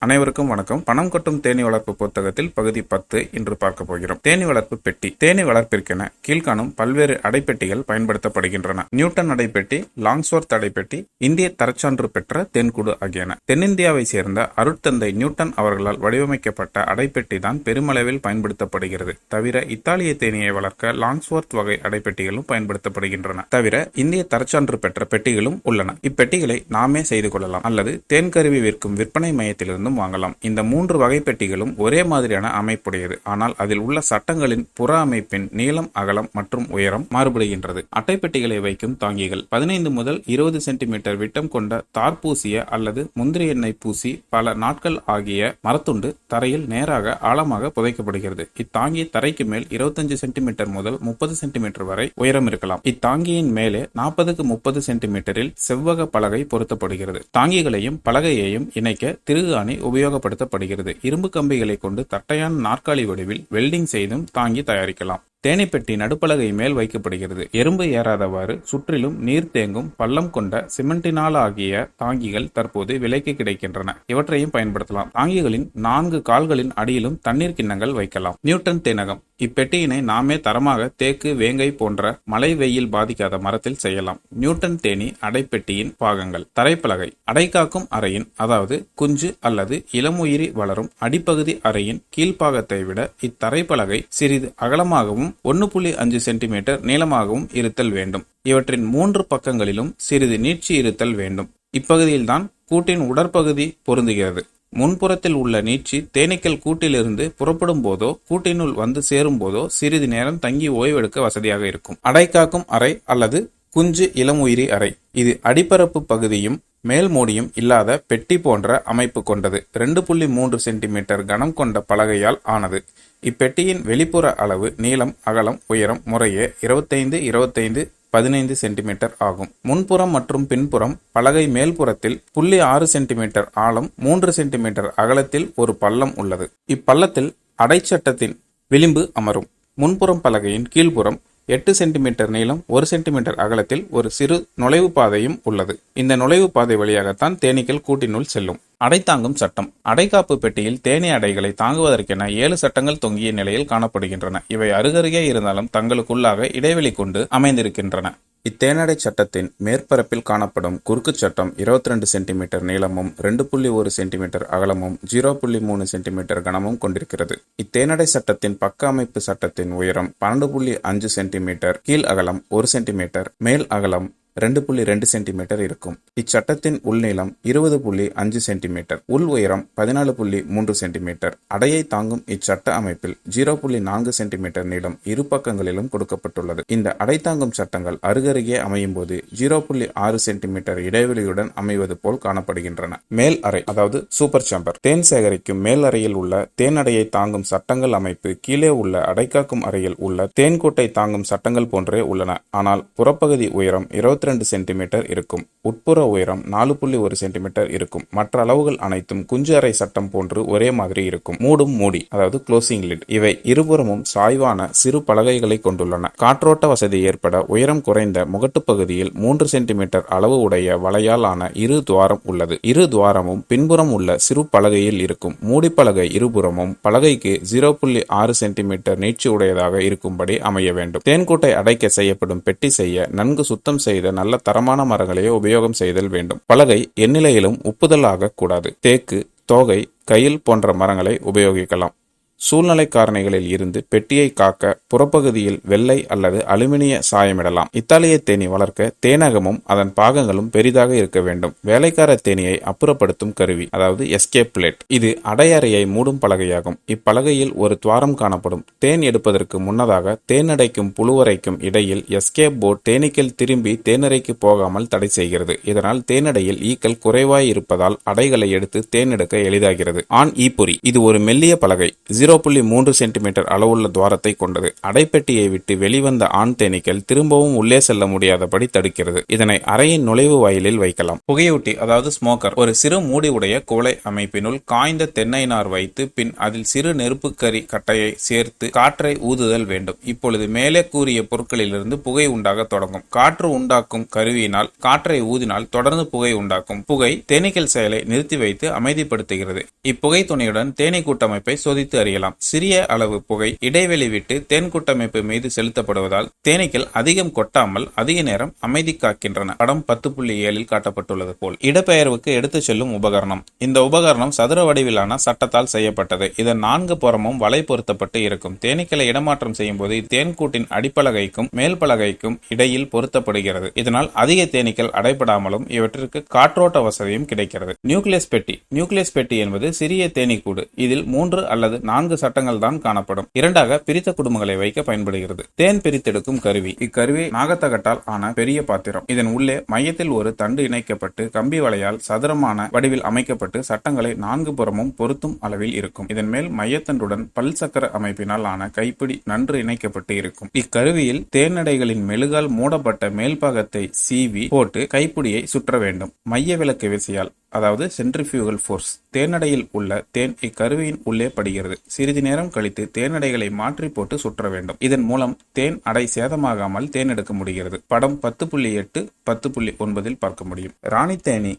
அனைவருக்கும் வணக்கம். பணம் கொட்டும் தேனீ வளர்ப்பு புத்தகத்தில் பகுதி 10 இன்று பார்க்க போகிறோம். தேனீ வளர்ப்பு பெட்டி. தேனீ வளர்ப்பிற்கென கீழ்காணும் பல்வேறு அடைப்பெட்டிகள் பயன்படுத்தப்படுகின்றன. நியூட்டன் அடைப்பெட்டி, லாங்ஸ்வொர்த் அடைப்பெட்டி, இந்திய தரச்சான்று பெற்ற தேன்கூடு ஆகியன. தென்னிந்தியாவை சேர்ந்த அருட்தந்தை நியூட்டன் அவர்களால் வடிவமைக்கப்பட்ட அடைப்பெட்டி தான் பெருமளவில் பயன்படுத்தப்படுகிறது. தவிர இத்தாலிய தேனீயை வளர்க்க லாங்ஸ்வொர்த் வகை அடைப்பெட்டிகளும் பயன்படுத்தப்படுகின்றன. தவிர இந்திய தரச்சான்று பெற்ற பெட்டிகளும் உள்ளன. இப்பெட்டிகளை நாமே செய்து கொள்ளலாம் அல்லது தேன் கருவி விற்கும் விற்பனை மையத்திலிருந்து வாங்கலாம். இந்த 3 வகை பெட்டிகளும் ஒரே மாதிரியான அமைப்புடையது. ஆனால் அதில் உள்ள சட்டங்களின் புற அமைப்பின் நீளம், அகலம் மற்றும் உயரம் மாறுபடுகின்றது. அட்டைப்பெட்டிகளை வைக்கும் தாங்கிகள் 15 முதல் 20 சென்டிமீட்டர் விட்டம் கொண்ட தார் பூசிய அல்லது முந்திரி எண்ணெய் பூசி பல நாட்கள் ஆகிய மரத்துண்டு தரையில் நேராக ஆழமாக புதைக்கப்படுகிறது. இத்தாங்கி தரைக்கு மேல் 25 சென்டிமீட்டர் முதல் 30 சென்டிமீட்டர் வரை உயரம் இருக்கலாம். இத்தாங்கியின் மேலே 40க்கு 30 சென்டிமீட்டரில் செவ்வக பலகை பொருத்தப்படுகிறது. தாங்கிகளையும் பலகையையும் இணைக்க திருகு ஆணி உபயோகப்படுத்தப்படுகிறது. இரும்பு கம்பிகளை கொண்டு தட்டையான நாற்காலி வடிவில் வெல்டிங் செய்தும் தாங்கி தயாரிக்கலாம். தேனீப்பெட்டி நடுப்பலகை மேல் வைக்கப்படுகிறது. எறும்பு ஏறாதவாறு சுற்றிலும் நீர் தேங்கும் பள்ளம் கொண்ட சிமெண்டினால் ஆகிய தாங்கிகள் தற்போது விலைக்கு கிடைக்கின்றன. இவற்றையும் பயன்படுத்தலாம். தாங்கிகளின் 4 கால்களின் அடியிலும் தண்ணீர் கிண்ணங்கள் வைக்கலாம். நியூட்டன் தேனகம். இப்பெட்டியினை நாமே தரமாக தேக்கு, வேங்கை போன்ற மழை வெயில் பாதிக்காத மரத்தில் செய்யலாம். நியூட்டன் தேனி அடைப்பெட்டியின் பாகங்கள். தரைப்பலகை. அடைகாக்கும் அறையின், அதாவது குஞ்சு அல்லது இளமுயிரி வளரும் அடிப்பகுதி அறையின் கீழ்ப்பாகத்தை விட இத்தரைப்பலகை சிறிது அகலமாகவும் 1.5 சென்டிமீட்டர் நீளமாகவும் இருத்தல் வேண்டும். இவற்றின் 3 பக்கங்களிலும் சிறிது நீட்சி இருத்தல் வேண்டும். இப்பகுதியில்தான் கூட்டின் உடற்பகுதி பொருந்துகிறது. முன்புறத்தில் உள்ள நீட்சி தேனீக்கள் கூட்டிலிருந்து புறப்படும் போதோ கூட்டினுள் வந்து சேரும் போதோ சிறிது நேரம் தங்கி ஓய்வெடுக்க வசதியாக இருக்கும். அடைகாக்கும் அறை அல்லது குஞ்சு இளமுயிரி அறை. இது அடிப்பரப்பு பகுதியும் மேல் மூடியும் இல்லாத பெட்டி போன்ற அமைப்பு கொண்டது. 2.3 சென்டிமீட்டர் கனம் கொண்ட பலகையால் ஆனது. இப்பெட்டியின் வெளிப்புற அளவு நீளம், அகலம், உயரம் முறையே 25, 25, 15 சென்டிமீட்டர் ஆகும். முன்புறம் மற்றும் பின்புறம் பலகை மேல்புறத்தில் 0.6 சென்டிமீட்டர் ஆழம், 3 சென்டிமீட்டர் அகலத்தில் ஒரு பள்ளம் உள்ளது. இப்பள்ளத்தில் அடைச்சட்டத்தின் விளிம்பு அமரும். முன்புறம் பலகையின் கீழ்ப்புறம் 8 சென்டிமீட்டர் நீளம், 1 சென்டிமீட்டர் அகலத்தில் ஒரு சிறு நுழைவு பாதையும் உள்ளது. இந்த நுழைவு பாதை வழியாகத்தான் தேனீக்கள் கூட்டினுள் செல்லும். அடைத்தாங்கும் சட்டம். அடைகாப்பு பெட்டியில் தேனீ அடைகளை தாங்குவதற்கென 7 சட்டங்கள் தொங்கிய நிலையில் காணப்படுகின்றன. இவை அருகருகே இருந்தாலும் தங்களுக்குள்ளாக இடைவெளி கொண்டு அமைந்திருக்கின்றன. இத்தேனடை சட்டத்தின் மேற்பரப்பில் காணப்படும் குறுக்கு சட்டம் 22 சென்டிமீட்டர் நீளமும் 2.1 சென்டிமீட்டர் அகலமும் 0.3 சென்டிமீட்டர் கனமும் கொண்டிருக்கிறது. இத்தேனடை சட்டத்தின் பக்க அமைப்பு சட்டத்தின் உயரம் 12.5 சென்டிமீட்டர், கீழ் அகலம் 1 சென்டிமீட்டர், மேல் அகலம் 2.2 சென்டிமீட்டர் இருக்கும். இச்சட்டத்தின் உள்நீளம் 20.5 சென்டிமீட்டர், உள் உயரம் 14.3 சென்டிமீட்டர். அடையை தாங்கும் இச்சட்ட அமைப்பில் 0.4 சென்டிமீட்டர் நீளம் இரு பக்கங்களிலும் கொடுக்கப்பட்டுள்ளது. இந்த அடை தாங்கும் சட்டங்கள் அருகருகே அமையும் போது 0.6 சென்டிமீட்டர் இடைவெளியுடன் அமைவது போல் காணப்படுகின்றன. மேல் அறை, அதாவது சூப்பர் சேம்பர். தேன் சேகரிக்கும் மேல் அறையில் உள்ள தேன் அடையை தாங்கும் சட்டங்கள் அமைப்பு கீழே உள்ள அடைக்காக்கும் அறையில் உள்ள தேன்கூட்டை தாங்கும் சட்டங்கள் போன்றே உள்ளன. ஆனால் புறப்பகுதி உயரம் 22 சென்டிமீட்டர் இருக்கும். உட்புற உயரம் 4.1 சென்டிமீட்டர் இருக்கும். மற்ற அளவுகள் அனைத்தும் குஞ்சு அறை சட்டம் போன்று ஒரே மாதிரி இருக்கும். மூடும் மூடி, அதாவது க்ளோசிங் லிட். இவை இருபுறமும் சாய்வான சிறு பலகைகளை கொண்டுள்ளன. காற்றோட்ட வசதி ஏற்பட உயரம் குறைந்த முகட்டு பகுதியில் 3 சென்டிமீட்டர் அளவு உடைய வளையால் ஆன இரு துவாரம் உள்ளது. இரு துவாரமும் பின்புறம் உள்ள சிறு பலகையில் இருக்கும். மூடி பலகை இருபுறமும் பலகைக்கு 0.6 சென்டிமீட்டர் நீட்சி உடையதாக இருக்கும்படி அமைய வேண்டும். தேன்கூட்டை அடைக்க செய்யப்படும் பெட்டி செய்ய நன்கு சுத்தம் செய்த நல்ல தரமான மரங்களையே உபயோகம் செய்தல் வேண்டும். பலகை எந்நிலையிலும் உப்புதல் ஆகக்கூடாது. தேக்கு, தோகை, கயில் போன்ற மரங்களை உபயோகிக்கலாம். சூழ்நிலை காரணிகளில் இருந்து பெட்டியை காக்க புறப்பகுதியில் வெள்ளை அல்லது அலுமினிய சாயமிடலாம். இத்தாலிய தேனி வளர்க்க தேனகமும் அதன் பாகங்களும் பெரிதாக இருக்க வேண்டும். வேலைக்கார தேனியை அப்புறப்படுத்தும் கருவி, அதாவது எஸ்கேப் பிளேட். இது அடையறையை மூடும் பலகையாகும். இப்பலகையில் ஒரு துவாரம் காணப்படும். தேன் எடுப்பதற்கு முன்னதாக தேனடைக்கும் புழுவரைக்கும் இடையில் எஸ்கேப் போர்ட் தேனீக்கள் திரும்பி தேனறைக்கு போகாமல் தடை செய்கிறது. இதனால் தேனடையில் ஈக்கள் குறைவாய் இருப்பதால் அடைகளை எடுத்து தேன் எடுக்க எளிதாகிறது. ஆண் ஈப்பொறி. இது ஒரு மெல்லிய பலகை. 0.3 சென்டிமீட்டர் அளவுள்ள துவாரத்தை கொண்டது. அடைப்பெட்டியை விட்டு வெளிவந்த ஆண் தேனீக்கள் திரும்பவும் உள்ளே செல்ல முடியாதபடி தடுக்கிறது. இதனை அறையின் நுழைவு வாயிலில் வைக்கலாம். புகையூட்டி அதாவது ஸ்மோக்கர் ஒரு சிறு மூடி உடைய குவளை அமைப்பினுள் காய்ந்த தென்னை நார் வைத்து பின் அதில் சிறு நெருப்புக்கரி கட்டையை சேர்த்து காற்றை ஊதுதல் வேண்டும். இப்பொழுது மேலே கூறிய பொருட்களிலிருந்து புகை உண்டாக தொடங்கும். காற்று உண்டாக்கும் கருவியினால் காற்றை ஊதினால் தொடர்ந்து புகை உண்டாக்கும். புகை தேனீக்கள் செயலை நிறுத்தி வைத்து அமைதிப்படுத்துகிறது. இப்புகை துணையுடன் தேனீ கூட்டமைப்பை சோதித்து அறியலாம். சிறிய அளவு புகை இடைவெளி விட்டு தேன் கூட்டமைப்பு மீது செலுத்தப்படுவதால் தேனீக்கள் அதிகம் கொட்டாமல் அதிக நேரம் அமைதி காக்கின்றன. படம் 10.7 காட்டப்பட்டுள்ளது போல் இடப்பெயர்வுக்கு எடுத்து செல்லும் உபகரணம். இந்த உபகரணம் சதுர வடிவிலான சட்டத்தால் செய்யப்பட்டது. இதன் 4 புறமும் வலை பொருத்தப்பட்டு இருக்கும். தேனீக்களை இடமாற்றம் செய்யும் போது தேன் கூட்டின் அடிப்பலகைக்கும் மேல் பலகைக்கும் இடையில் பொருத்தப்படுகிறது. இதனால் அதிக தேனீக்கள் அடைபடாமலும் இவற்றிற்கு காற்றோட்ட வசதியும் கிடைக்கிறது. நியூக்ளியஸ் பெட்டி. நியூக்ளியஸ் பெட்டி என்பது சிறிய தேனீக்கூடு. இதில் 3 அல்லது 4 சட்டங்கள் தான் காணப்படும். இரண்டாக பிரித்த குடும்பங்களை வைக்க பயன்படுகிறது. தேன் பிரித்தெடுக்கும் கருவி. இக்கருவி நாகத்தகட்டால் ஆன பெரிய பாத்திரம். இதன் உள்ளே மையத்தில் ஒரு தண்டு இணைக்கப்பட்டு கம்பி வலையால் சதுரமான வடிவில் அமைக்கப்பட்டு சட்டங்களை 4 புறமும் பொருத்தும் அளவில் இருக்கும். இதன் மேல் மையத்தண்டுடன் பல் சக்கர அமைப்பினால் ஆன கைப்பிடி நன்று இணைக்கப்பட்டு இருக்கும். இக்கருவியில் தேனடைகளின் மெழுகால் மூடப்பட்ட மேல்பாகத்தை சீவி போட்டு கைப்பிடியை சுற்ற வேண்டும். மைய விலக்கு விசையால் அதாவது சென்ட்ரிஃபியூகல் ஃபோர்ஸ் தேனடையில் உள்ள தேன் இக்கருவியின் உள்ளே படுகிறது. சிறிது நேரம் கழித்து தேனடைகளை மாற்றி போட்டு சுற்ற வேண்டும். இதன் மூலம் தேன் அடை சேதமாகாமல் தேன் எடுக்க முடிகிறது. படம் 10.8 10.9 பார்க்க முடியும்.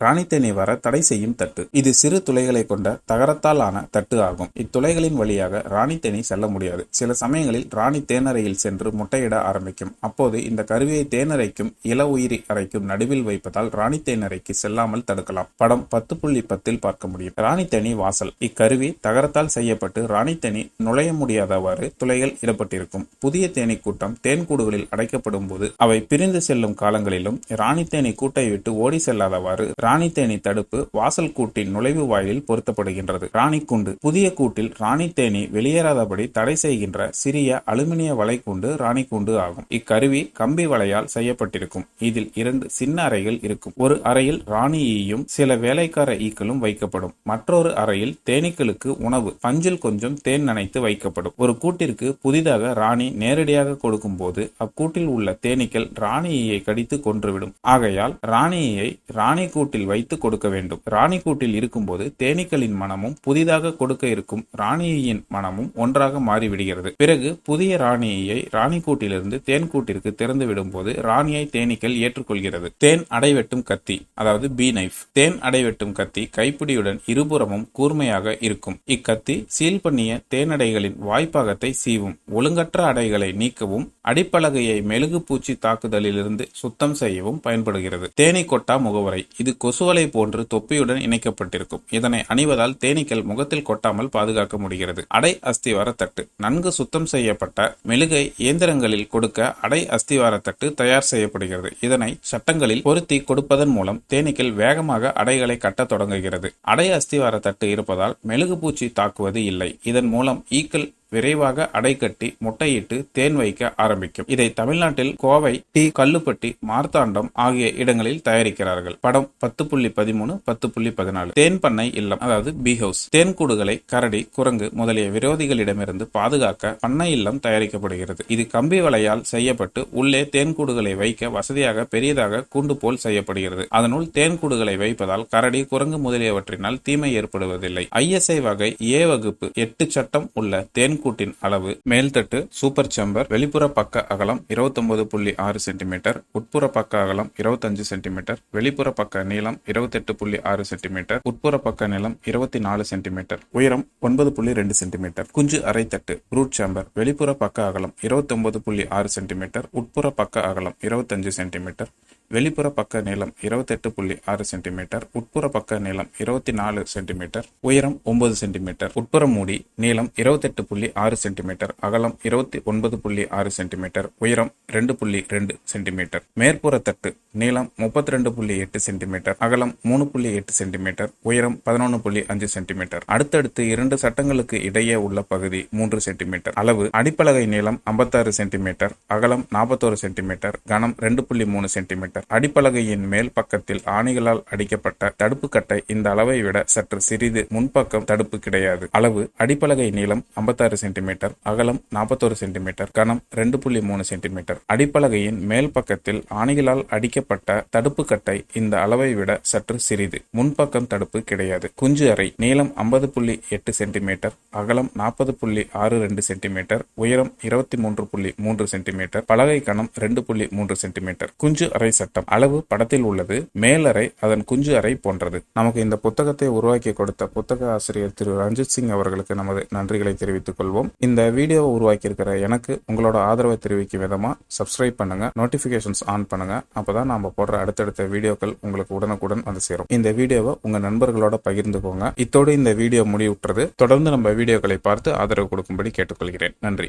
ராணித்தேனி வர தடை செய்யும் தட்டு. இது சிறு துளைகளை கொண்ட தகரத்தால் ஆன தட்டு ஆகும். இத்துளைகளின் வழியாக ராணித்தேனி செல்ல முடியாது. சில சமயங்களில் ராணி தேனறையில் சென்று முட்டையிட ஆரம்பிக்கும். அப்போது இந்த கருவியை தேனறைக்கும் இள உயிரி அறைக்கும் நடுவில் வைப்பதால் ராணி தேனறைக்கு செல்லாமல் தடுக்கலாம். படம் 10.10 பார்க்க முடியும். ராணித்தேனி வாசல். இக்கருவி தகரத்தால் செய்யப்பட்டு ராணித்தேனி நுழைய முடியாதவாறு துளைகள் இடப்பட்டிருக்கும். புதிய தேனீ கூட்டம் தேன் கூடுகளில் அடைக்கப்படும் போது அவை பிரிந்து செல்லும் காலங்களிலும் ராணித்தேனி கூட்டை விட்டு ஓடி செல்லாதவாறு ராணித்தேனி தடுப்பு வாசல் கூட்டின் நுழைவு வாயிலில் பொருத்தப்படுகின்றது. ராணிக்கூண்டு. புதிய கூட்டில் ராணித்தேனி வெளியேறாதபடி தடை செய்கின்ற சிறிய அலுமினிய வலைக்கூண்டு ராணிக்கூண்டு ஆகும். இக்கருவி கம்பி வலையால் செய்யப்பட்டிருக்கும். இதில் 2 சின்ன அறைகள் இருக்கும். ஒரு அறையில் ராணி ஈயும் சில வேலைக்கார ஈக்களும் வைக்கப்படும். மற்றொரு அறையில் தேனீக்களுக்கு உணவு பஞ்சில் கொஞ்சம் தேன் நனைத்து வைக்கப்படும். ஒரு கூட்டிற்கு புதிதாக ராணி நேரடியாக கொடுக்கும் போது அக்கூட்டில் உள்ள தேனீக்கள் ராணி ஈயை கடித்து கொன்றுவிடும். ஆகையால் ராணி ஈயை ராணி கூட்டில் வைத்து கொடுக்க வேண்டும். ராணி கூட்டில் இருக்கும் போது தேனீக்களின் மனமும் புதிதாக கொடுக்க இருக்கும் ராணி ஈயின் மனமும் ஒன்றாக மாறிவிடுகிறது. பிறகு புதிய ராணி ஈயை ராணி கூட்டிலிருந்து தேன் கூட்டிற்கு திறந்து விடும் போது ராணியை தேனீக்கள் ஏற்றுக்கொள்கிறது. தேன் அடைவெட்டும் கத்தி அதாவது பீ நைஃப். தேன் அடைவெட்டும் கத்தி கைப்பிடியுடன் இருபுறமும் கூர்மையாக இருக்கும். இக்கத்தி சீல் பண்ணிய தேனடைகளின் வாய்ப்பாகத்தை சீவும். ஒழுங்கற்ற அடைகளை நீக்கவும் அடிப்பலகையை மெழுகு பூச்சி தாக்குதலிலிருந்து சுத்தம் செய்யவும் பயன்படுகிறது. தேனீ கொட்டா முகவரை. இது கொசுவலை போன்று தொப்பியுடன் இணைக்கப்பட்டிருக்கும். இதனை அணிவதால் தேனீக்கள் முகத்தில் கொட்டாமல் பாதுகாக்க முடிகிறது. அடை அஸ்திவார தட்டு. நன்கு சுத்தம் செய்யப்பட்ட மெழுகை இயந்திரங்களில் கொடுக்க அடை அஸ்திவார தட்டு தயார் செய்யப்படுகிறது. இதனை சட்டங்களில் பொருத்தி கொடுப்பதன் மூலம் தேனீக்கள் வேகமாக அடைகளை கட்ட தொடங்குகிறது. அடை அஸ்திவார தட்டு இருப்பதால் மெழுகு பூச்சி தாக்குவது இல்லை. இதன் மூலம் ஈக்கள் விரைவாக அடை கட்டி முட்டையிட்டு தேன் வைக்க ஆரம்பிக்கும். இதை தமிழ்நாட்டில் கோவை, கல்லுப்பட்டி, மார்த்தாண்டம் ஆகிய இடங்களில் தயாரிக்கிறார்கள். படம் 10.13 10.14 தேன் பண்ணை இல்லம் அதாவது பீ ஹவுஸ். தேன் கூடுகளை கரடி, குரங்கு முதலிய விரோதிகளிடமிருந்து பாதுகாக்க பண்ணை இல்லம் தயாரிக்கப்படுகிறது. இது கம்பி வலையால் செய்யப்பட்டு உள்ளே தேன் கூடுகளை வைக்க வசதியாக பெரியதாக கூண்டு போல் செய்யப்படுகிறது. அதனுள் தேன் கூடுகளை வைப்பதால் கரடி, குரங்கு முதலியவற்றினால் தீமை ஏற்படுவதில்லை. ISI வகை A வகுப்பு 8 சட்டம் உள்ள தேன் கூட்டின் அளவு மேல்தட்டு சூப்பர் சேம்பர் வெளிப்புற பக்க அகலம் 29.6 சென்டிமீட்டர், உட்புற பக்க அகலம் 25 சென்டிமீட்டர், வெளிப்புற பக்க நீளம் 28.6 சென்டிமீட்டர், உட்புற பக்க நீளம் 24 சென்டிமீட்டர், உயரம் 9.2 சென்டிமீட்டர். குஞ்சு அரை தட்டு ப்ரூட் சேம்பர் வெளிப்புற பக்க அகலம் 29.6 சென்டிமீட்டர், உட்புற பக்க அகலம் 25 சென்டிமீட்டர், வெளிப்புற பக்க நீளம் 28.6 சென்டிமீட்டர், உட்புற பக்க நீளம் 24 சென்டிமீட்டர், உயரம் 9 சென்டிமீட்டர். உட்புற மூடி நீளம் 28.6 சென்டிமீட்டர், அகலம் 29.6 சென்டிமீட்டர், உயரம் 2.2 சென்டிமீட்டர். மேற்புற தட்டு நீளம் 32.8 சென்டிமீட்டர், அகலம் 3.8 சென்டிமீட்டர், உயரம் 11.5 சென்டிமீட்டர். அடுத்தடுத்து 2 சட்டங்களுக்கு இடையே உள்ள பகுதி 3 சென்டிமீட்டர். அளவு அடிப்பலகை நீளம் 56 சென்டிமீட்டர், அகலம் 41 சென்டிமீட்டர், கனம் 2.3 சென்டிமீட்டர், சென்டிமீட்டர். அடிப்பலகையின் மேல் பக்கத்தில் ஆணிகளால் அடிக்கப்பட்ட தடுப்பு கட்டை இந்த அளவை விட சற்று சிறிது. முன்பக்கம் தடுப்பு கிடையாது. அளவு: அடிப்பலகை நீளம் 56 சென்டிமீட்டர், அகலம் 41 சென்டிமீட்டர், கனம் 2.3 சென்டிமீட்டர். அடிப்பலகையின் மேல் பக்கத்தில் ஆணிகளால் அடிக்கப்பட்ட தடுப்பு கட்டை இந்த அளவை விட சற்று சிறிது. முன்பக்கம் தடுப்பு கிடையாது. குஞ்சு அறை: நீளம் 50.8 சென்டிமீட்டர், அகலம் 40.62 சென்டிமீட்டர், உயரம் 23.3 சென்டிமீட்டர், பலகை கனம் 2.3 சென்டிமீட்டர். குஞ்சு அறை சட்டம்: அளவு படத்தில் உள்ளது. மேலறை அதன் குஞ்சு அறை போன்றது. நமக்கு இந்த புத்தகத்தை உருவாக்கி கொடுத்த புத்தக ஆசிரியர் திரு ரஞ்சித் சிங் அவர்களுக்கு நமது நன்றிகளை தெரிவித்துக் கொள்வோம். இந்த வீடியோவை உருவாக்கி இருக்கிற எனக்கு உங்களோட ஆதரவை தெரிவிக்கும் விதமா சப்ஸ்கிரைப் பண்ணுங்க, நோட்டிபிகேஷன்ஸ் ஆன் பண்ணுங்க. அப்பதான் நாம போடுற அடுத்தடுத்த வீடியோக்கள் உங்களுக்கு உடனுக்குடன் வந்து சேரும். இந்த வீடியோவை உங்க நண்பர்களோட பகிர்ந்துக்கோங்க. இத்தோடு இந்த வீடியோ முடிவுற்றது. தொடர்ந்து நம்ம வீடியோக்களை பார்த்து ஆதரவு கொடுக்கும்படி கேட்டுக்கொள்கிறேன். நன்றி.